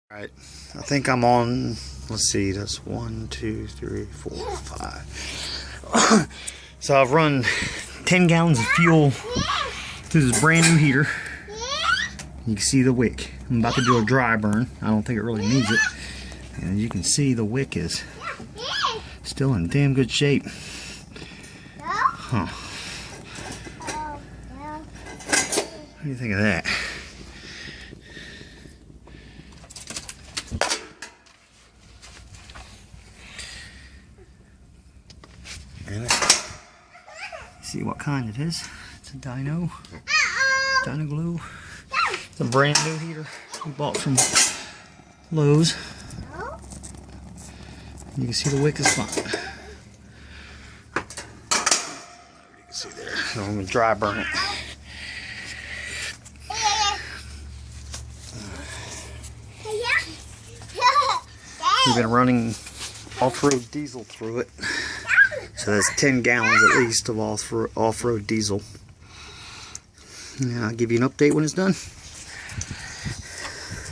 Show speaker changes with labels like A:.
A: Alright, I think I'm on, let's see, that's 1, 2, 3, 4, 5. So I've run 10 gallons of fuel through this brand new heater. You can see the wick. I'm about to do a dry burn. I don't think it really needs it. And as you can see, the wick is still in damn good shape. Huh. What do you think of that? And see what kind it is. It's a dyno glue. It's a brand new heater we bought from Lowe's. You can see the wick is fine. You can see there. So I'm going to dry burn it. We've been running off-road diesel through it. So that's 10 gallons at least of off-road diesel. And I'll give you an update when it's done.